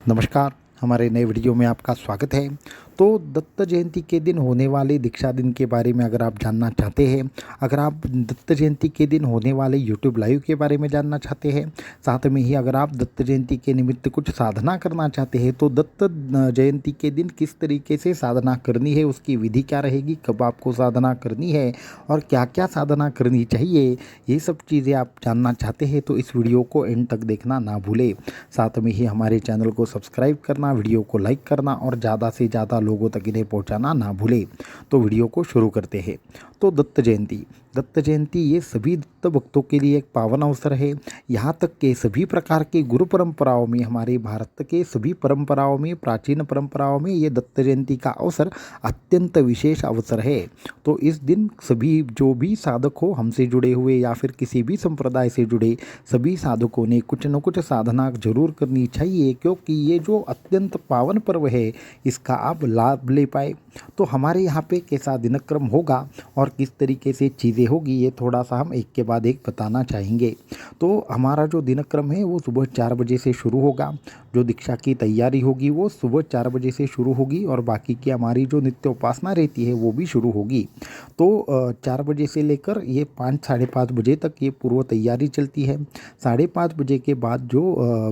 नमस्कार, हमारे नए वीडियो में आपका स्वागत है। तो दत्त जयंती के दिन होने वाले दीक्षा दिन के बारे में अगर आप जानना चाहते हैं, अगर आप दत्त जयंती के दिन होने वाले यूट्यूब लाइव के बारे में जानना चाहते हैं, साथ में ही अगर आप दत्त जयंती के निमित्त कुछ साधना करना चाहते हैं, तो दत्त जयंती के दिन किस तरीके से साधना करनी है, उसकी विधि क्या रहेगी, कब आपको साधना करनी है और क्या क्या साधना करनी चाहिए, ये सब चीज़ें आप जानना चाहते हैं तो इस वीडियो को एंड तक देखना ना भूलें। साथ में ही हमारे चैनल को सब्सक्राइब करना, वीडियो को लाइक करना और ज़्यादा से ज़्यादा लोगों तक इन्हें पहुंचाना ना भूलें। तो वीडियो को शुरू करते हैं। तो दत्त जयंती ये सभी दत्त भक्तों के लिए एक पावन अवसर है। यहाँ तक के सभी प्रकार के गुरु परंपराओं में, हमारे भारत के सभी परंपराओं में, प्राचीन परंपराओं में ये दत्त जयंती का अवसर अत्यंत विशेष अवसर है। तो इस दिन सभी जो भी साधक हो, हमसे जुड़े हुए या फिर किसी भी संप्रदाय से जुड़े सभी साधकों ने कुछ न कुछ साधना जरूर करनी चाहिए, क्योंकि ये जो अत्यंत पावन पर्व है इसका आप लाभ ले पाए। तो हमारे यहाँ पे कैसा दिनक्रम होगा और किस तरीके से चीज़ें होगी, ये थोड़ा सा हम एक के बाद एक बताना चाहेंगे। तो हमारा जो दिनक्रम है वो सुबह 4 बजे से शुरू होगा। जो दीक्षा की तैयारी होगी वो सुबह 4 बजे से शुरू होगी और बाकी की हमारी जो नित्य उपासना रहती है वो भी शुरू होगी। तो 4 बजे से लेकर ये 5 साढ़े 5 बजे तक ये पूर्व तैयारी चलती है। 5:30 बजे के बाद जो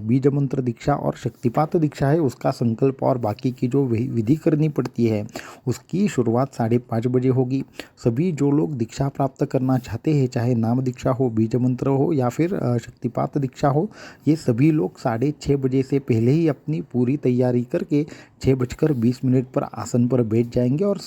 बीज मंत्र दीक्षा और शक्तिपात दीक्षा है उसका संकल्प और बाकी की जो विधि करनी पड़ती है उसकी शुरुआत 5:30 बजे होगी। सभी जो लोग दीक्षा प्राप्त करना चाहते हैं, चाहे नाम दीक्षा हो, बीज मंत्र हो या फिर शक्तिपात दीक्षा हो, ये सभी लोग 6:30 बजे से पहले ही अपनी पूरी तैयारी करके 6:20 पर आसन पर बैठ जाएंगे और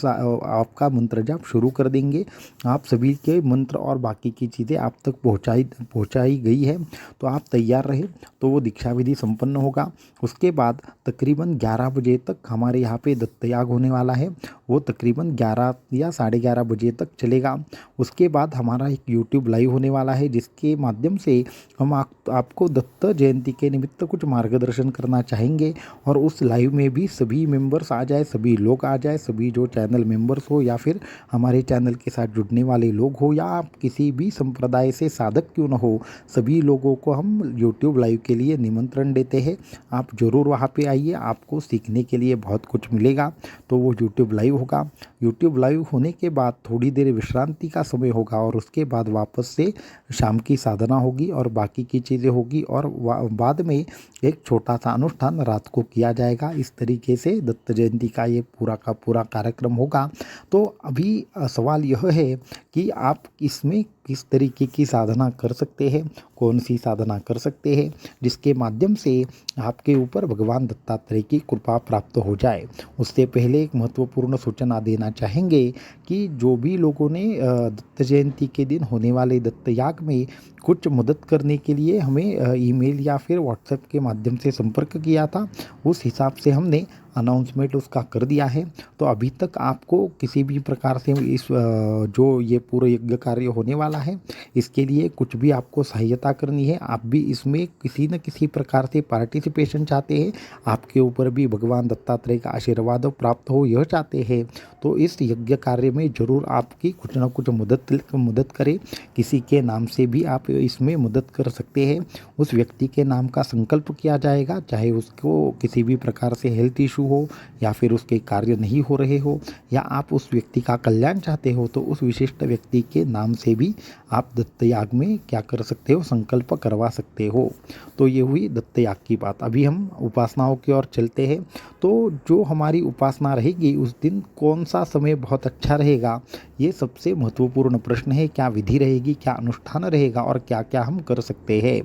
आपका मंत्र जाप शुरू कर देंगे। आप सभी के मंत्र और बाकी की चीज़ें आप तक पहुँचाई गई है, तो आप तैयार रहे। तो वो दीक्षा विधि संपन्न होगा। उसके बाद तकरीबन 11 बजे तक हमारे यहाँ पे दत्तयाग होने वाला है। वो तकरीबन 11 या 11:30 बजे तक चलेगा। उसके बाद हमारा एक यूट्यूब लाइव होने वाला है, जिसके माध्यम से हम आपको दत्त जयंती के निमित्त कुछ मार्गदर्शन करना चाहेंगे। और उस लाइव में भी सभी मेंबर्स आ जाए, सभी लोग आ जाए, सभी जो चैनल मेंबर्स हो या फिर हमारे चैनल के साथ जुड़ने वाले लोग हो या आप किसी भी संप्रदाय से साधक क्यों न हो, सभी लोगों को हम यूट्यूब लाइव के लिए निमंत्रण देते हैं। आप ज़रूर वहाँ पे आइए, आपको सीखने के लिए बहुत कुछ मिलेगा। तो वो यूट्यूब लाइव होगा। यूट्यूब लाइव होने के बाद थोड़ी देर विश्रांति का समय होगा और उसके बाद वापस से शाम की साधना होगी और बाकी की चीज़ें होगी और बाद में एक छोटा सा अनुष्ठान रात को किया जाएगा। इस तरीके से दत्त जयंती का ये पूरा का पूरा कार्यक्रम होगा। तो अभी सवाल यह है कि आप इसमें किस तरीके की साधना कर सकते हैं, कौन सी साधना कर सकते हैं जिसके माध्यम से आपके ऊपर भगवान दत्तात्रेय की कृपा प्राप्त हो जाए। उससे पहले एक महत्वपूर्ण सूचना देना चाहेंगे कि जो भी लोगों ने दत्त जयंती के दिन होने वाले दत्तयाग में कुछ मदद करने के लिए हमें ईमेल या फिर व्हाट्सएप के माध्यम से संपर्क किया था, उस हिसाब से हमने अनाउंसमेंट उसका कर दिया है। तो अभी तक आपको किसी भी प्रकार से इस जो ये पूरा यज्ञ कार्य होने वाला है इसके लिए कुछ भी आपको सहायता करनी है, आप भी इसमें किसी न किसी प्रकार से पार्टिसिपेशन चाहते हैं, आपके ऊपर भी भगवान दत्तात्रेय का आशीर्वाद प्राप्त हो यह चाहते हैं, तो इस यज्ञ कार्य में ज़रूर आपकी कुछ ना कुछ मदद करें। किसी के नाम से भी आप इसमें मदद कर सकते हैं। उस व्यक्ति के नाम का संकल्प किया जाएगा, चाहे उसको किसी भी प्रकार से हेल्थ इशू हो या फिर उसके कार्य नहीं हो रहे हो या आप उस व्यक्ति का कल्याण चाहते हो, तो उस विशिष्ट व्यक्ति के नाम से भी आप दत्तयाग में क्या कर सकते हो, संकल्प करवा सकते हो। तो ये हुई दत्तयाग की बात। अभी हम उपासनाओं की ओर चलते हैं। तो जो हमारी उपासना रहेगी उस दिन कौन सा समय बहुत अच्छा रहेगा, ये सबसे महत्वपूर्ण प्रश्न है। क्या विधि रहेगी, क्या अनुष्ठान रहेगा और क्या क्या हम कर सकते हैं,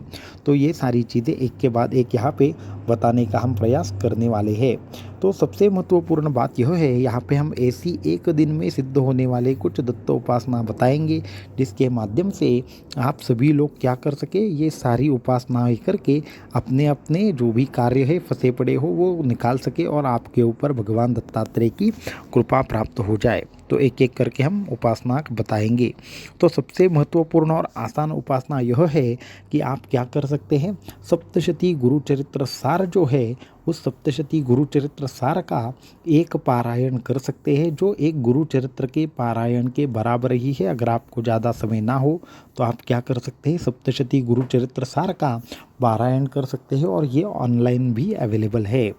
तो ये सारी चीज़ें एक के बाद एक यहाँ पे बताने का हम प्रयास करने वाले हैं। तो सबसे महत्वपूर्ण बात यह है, यहाँ पे हम ऐसी एक दिन में सिद्ध होने वाले कुछ दत्त उपासना बताएंगे जिसके माध्यम से आप सभी लोग क्या कर सके, ये सारी उपासनाएं करके अपने अपने जो भी कार्य है फंसे पड़े हो वो निकाल सके और आपके ऊपर भगवान दत्तात्रेय की कृपा प्राप्त हो जाए। तो तो एक एक करके हम उपासना बताएंगे। तो सबसे महत्वपूर्ण और आसान उपासना यह है कि आप क्या कर सकते हैं, सप्तशती गुरु चरित्र सार जो है उस सप्तशती गुरु चरित्र सार का एक पारायण कर सकते हैं, जो एक गुरु चरित्र के पारायण के बराबर ही है। अगर आपको ज़्यादा समय ना हो तो आप क्या कर सकते हैं, सप्तशती गुरु चरित्र सार का पारायण कर सकते हैं और ये ऑनलाइन भी अवेलेबल है।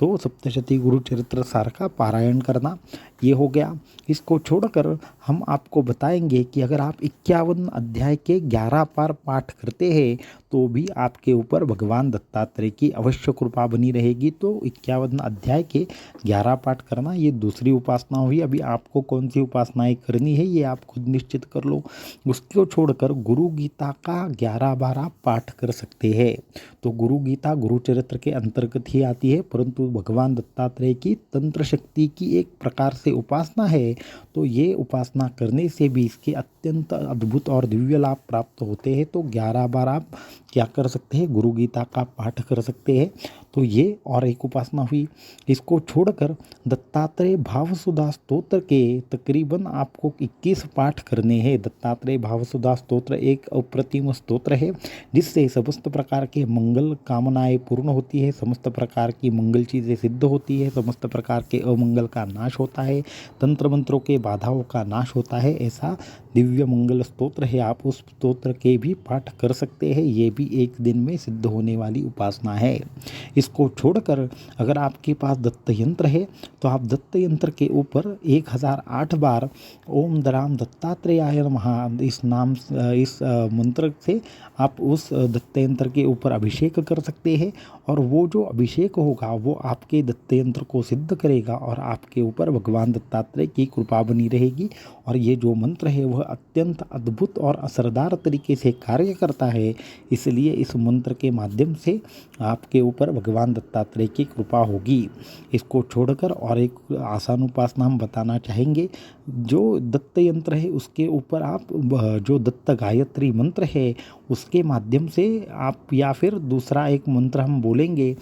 तो सप्तशती गुरु चरित्र सार का पारायण करना ये हो गया। इसको छोड़कर हम आपको बताएंगे कि अगर आप 51 अध्याय के 11 पार पाठ करते हैं तो भी आपके ऊपर भगवान दत्तात्रेय की अवश्य कृपा बनी रहेगी। तो 51 अध्याय के 11 पाठ करना ये दूसरी उपासना हुई। अभी आपको कौन सी उपासनाएं करनी है ये आप खुद निश्चित कर लो। उसको छोड़कर गुरु गीता का 11-12 पाठ कर सकते हैं। तो गुरु गीता गुरु चरित्र के अंतर्गत ही आती है, परंतु भगवान दत्तात्रेय की तंत्र शक्ति की एक प्रकार से उपासना है। तो ये उपासना करने से भी इसके अत्यंत अद्भुत और दिव्य लाभ प्राप्त होते हैं। तो 11 बार आप क्या कर सकते हैं, गुरु गीता का पाठ कर सकते हैं। तो ये और एक उपासना हुई। इसको छोड़कर दत्तात्रेय भावसुधा स्तोत्र के तकरीबन आपको 21 पाठ करने हैं। दत्तात्रेय भावसुधा स्तोत्र एक अप्रतिम स्तोत्र है जिससे समस्त प्रकार के मंगल कामनाएं पूर्ण होती है, समस्त प्रकार की मंगल चीज़ें सिद्ध होती है, समस्त प्रकार के अमंगल का नाश होता है, तंत्र मंत्रों के बाधाओं का नाश होता है। ऐसा दिव्य मंगल स्तोत्र है। आप उस स्तोत्र के भी पाठ कर सकते हैं। ये भी एक दिन में सिद्ध होने वाली उपासना है। इसको छोड़कर अगर आपके पास दत्त यंत्र है तो आप दत्त यंत्र के ऊपर 1008 बार ओम दराम दत्तात्रेयाय नमः इस मंत्र से आप उस दत्त यंत्र के ऊपर अभिषेक कर सकते हैं और वो जो अभिषेक होगा वो आपके दत्त यंत्र को सिद्ध करेगा और आपके ऊपर भगवान दत्तात्रेय की कृपा बनी रहेगी। और ये जो मंत्र है वह अत्यंत अद्भुत और असरदार तरीके से कार्य करता है, इसलिए इस मंत्र के माध्यम से आपके ऊपर भगवान दत्तात्रेय की कृपा होगी। इसको छोड़कर और एक आसान उपासना हम बताना चाहेंगे। जो दत्त यंत्र है उसके ऊपर आप जो दत्त गायत्री मंत्र है उसके माध्यम से आप, या फिर दूसरा एक मंत्र हम बोलेंगे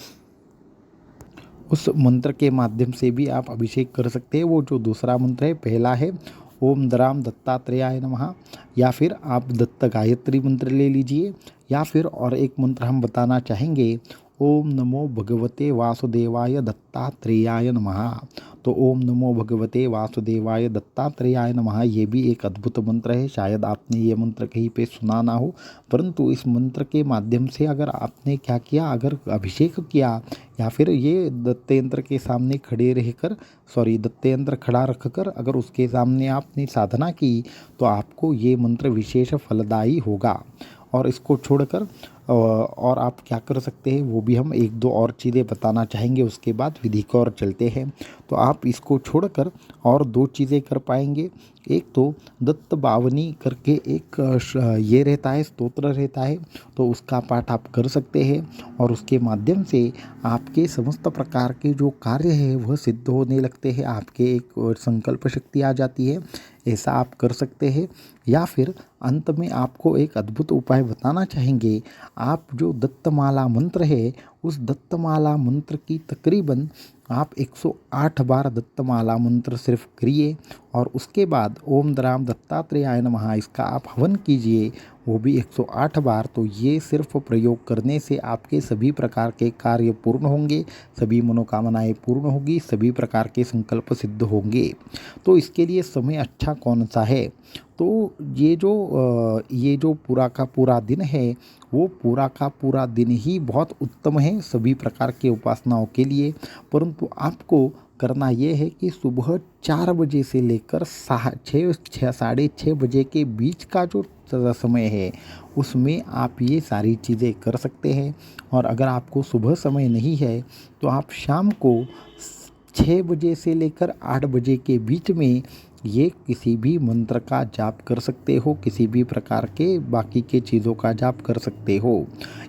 उस मंत्र के माध्यम से भी आप अभिषेक कर सकते हैं। वो जो दूसरा मंत्र है, पहला है ओम दराम दत्तात्रेयाय नमः, या फिर आप दत्त गायत्री मंत्र ले लीजिए, या फिर और एक मंत्र हम बताना चाहेंगे ओम नमो भगवते वासुदेवाय दत्तात्रेयाय नमः। तो ओम नमो भगवते वासुदेवाय दत्तात्रेयाय नमः ये भी एक अद्भुत मंत्र है। शायद आपने ये मंत्र कहीं पे सुना ना हो, परंतु इस मंत्र के माध्यम से अगर आपने क्या किया, अगर अभिषेक किया या फिर ये दत्त यंत्र के सामने खड़े रहकर दत्त यंत्र खड़ा रखकर अगर उसके सामने आपने साधना की तो आपको ये मंत्र विशेष फलदायी होगा। और इसको छोड़कर और आप क्या कर सकते हैं वो भी हम एक दो और चीज़ें बताना चाहेंगे, उसके बाद विधि को और चलते हैं। तो आप इसको छोड़कर और दो चीज़ें कर पाएंगे। एक तो दत्त बावनी करके एक ये रहता है, स्तोत्र रहता है, तो उसका पाठ आप कर सकते हैं और उसके माध्यम से आपके समस्त प्रकार के जो कार्य है वह सिद्ध होने लगते हैं। आपके एक संकल्प शक्ति आ जाती है, ऐसा आप कर सकते हैं। या फिर अंत में आपको एक अद्भुत उपाय बताना चाहेंगे। आप जो दत्तमाला मंत्र है उस दत्तमाला मंत्र की तकरीबन आप 108 बार दत्तमाला मंत्र सिर्फ करिए और उसके बाद ओम दराम दत्तात्रेयाय नमः इसका आप हवन कीजिए, वो भी 108 बार। तो ये सिर्फ प्रयोग करने से आपके सभी प्रकार के कार्य पूर्ण होंगे, सभी मनोकामनाएं पूर्ण होगी, सभी प्रकार के संकल्प सिद्ध होंगे। तो इसके लिए समय अच्छा कौन सा है, तो ये जो पूरा का पूरा दिन है वो पूरा का पूरा दिन ही बहुत उत्तम है सभी प्रकार के उपासनाओं के लिए। परंतु आपको करना ये है कि सुबह 4 बजे से लेकर 6-6:30 बजे के बीच का जो समय है उसमें आप ये सारी चीज़ें कर सकते हैं। और अगर आपको सुबह समय नहीं है तो आप शाम को 6 बजे से लेकर 8 बजे के बीच में ये किसी भी मंत्र का जाप कर सकते हो, किसी भी प्रकार के बाकी के चीज़ों का जाप कर सकते हो।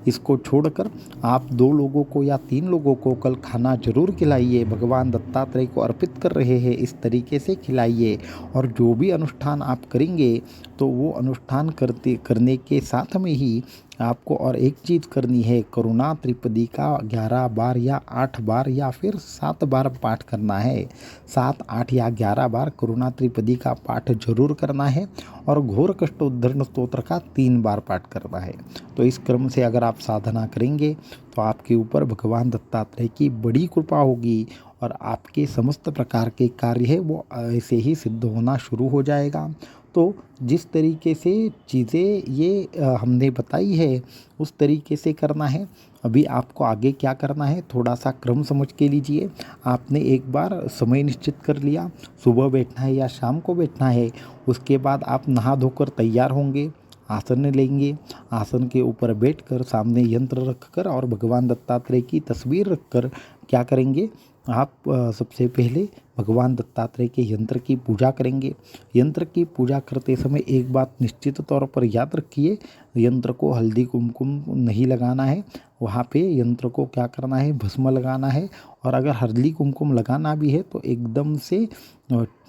इसको छोड़कर आप 2 लोगों को या 3 लोगों को कल खाना जरूर खिलाइए, भगवान दत्तात्रेय को अर्पित कर रहे हैं इस तरीके से खिलाइए। और जो भी अनुष्ठान आप करेंगे तो वो अनुष्ठान करने के साथ में ही आपको और एक चीज़ करनी है, करुणा त्रिपदी का 11 बार या 8 बार या फिर 7 बार पाठ करना है। 7, 8 या 11 बार करुणा त्रिपदी का पाठ जरूर करना है और घोर कष्टोद्धरण स्तोत्र का 3 बार पाठ करना है। तो इस क्रम से अगर आप साधना करेंगे तो आपके ऊपर भगवान दत्तात्रेय की बड़ी कृपा होगी और आपके समस्त प्रकार के कार्य है वो ऐसे ही सिद्ध होना शुरू हो जाएगा। तो जिस तरीके से चीज़ें ये हमने बताई है उस तरीके से करना है। अभी आपको आगे क्या करना है, थोड़ा सा क्रम समझ के लीजिए। आपने एक बार समय निश्चित कर लिया, सुबह बैठना है या शाम को बैठना है। उसके बाद आप नहा धोकर तैयार होंगे, आसन लेंगे, आसन के ऊपर बैठकर सामने यंत्र रखकर और भगवान दत्तात्रेय की तस्वीर रखकर क्या करेंगे, आप सबसे पहले भगवान दत्तात्रेय के यंत्र की पूजा करेंगे। यंत्र की पूजा करते समय एक बात निश्चित तौर पर याद रखिए, यंत्र को हल्दी कुमकुम नहीं लगाना है। वहाँ पे यंत्र को क्या करना है, भस्म लगाना है। और अगर हल्दी कुमकुम लगाना भी है तो एकदम से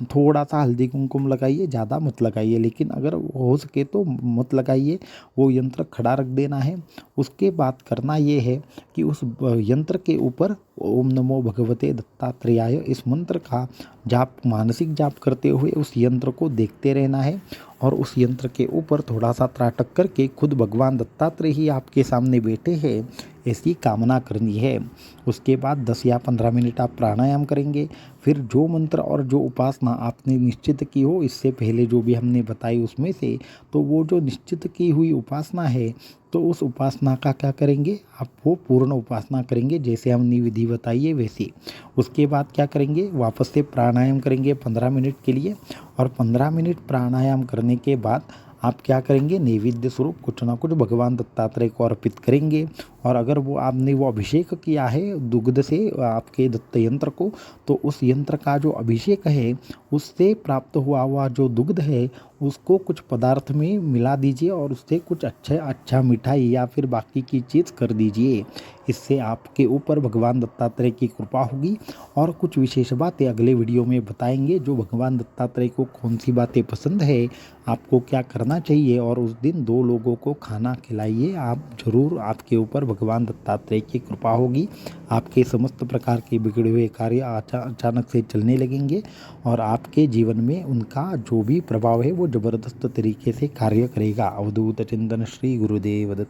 थोड़ा सा हल्दी कुमकुम लगाइए, ज़्यादा मत लगाइए, लेकिन अगर हो सके तो मत लगाइए। वो यंत्र खड़ा रख देना है। उसके बाद करना ये है कि उस यंत्र के ऊपर ओम नमो भगवते दत्तात्रेयाय इस मंत्र का जाप, मानसिक जाप करते हुए उस यंत्र को देखते रहना है और उस यंत्र के ऊपर थोड़ा सा त्राटक करके खुद भगवान दत्तात्रेय ही आपके सामने बैठे हैं ऐसी कामना करनी है। उसके बाद 10 या 15 मिनट आप प्राणायाम करेंगे। फिर जो मंत्र और जो उपासना आपने निश्चित की हो इससे पहले जो भी हमने बताई उसमें से, तो वो जो निश्चित की हुई उपासना है तो उस उपासना का क्या करेंगे, आप वो पूर्ण उपासना करेंगे जैसे हमने विधि बताई है वैसी। उसके बाद क्या करेंगे, वापस से प्राणायाम करेंगे 15 मिनट के लिए और 15 मिनट प्राणायाम करने के बाद आप क्या करेंगे, नैवेद्य स्वरूप कुछ ना कुछ भगवान दत्तात्रेय को अर्पित करेंगे। और अगर वो आपने वो अभिषेक किया है दुग्ध से आपके दत्त यंत्र को, तो उस यंत्र का जो अभिषेक है उससे प्राप्त हुआ जो दुग्ध है उसको कुछ पदार्थ में मिला दीजिए और उससे कुछ अच्छा मिठाई या फिर बाकी की चीज़ कर दीजिए। इससे आपके ऊपर भगवान दत्तात्रेय की कृपा होगी। और कुछ विशेष बातें अगले वीडियो में बताएंगे, जो भगवान दत्तात्रेय को कौन सी बातें पसंद है, आपको क्या करना चाहिए। और उस दिन 2 लोगों को खाना खिलाइए, आप जरूर, आपके ऊपर भगवान दत्तात्रेय की कृपा होगी। आपके समस्त प्रकार के बिगड़े हुए कार्य अचानक से चलने लगेंगे और आपके जीवन में उनका जो भी प्रभाव है वो ज़बरदस्त तरीके से कार्य करेगा। अवधूत चिंतन श्री गुरुदेव दत्त।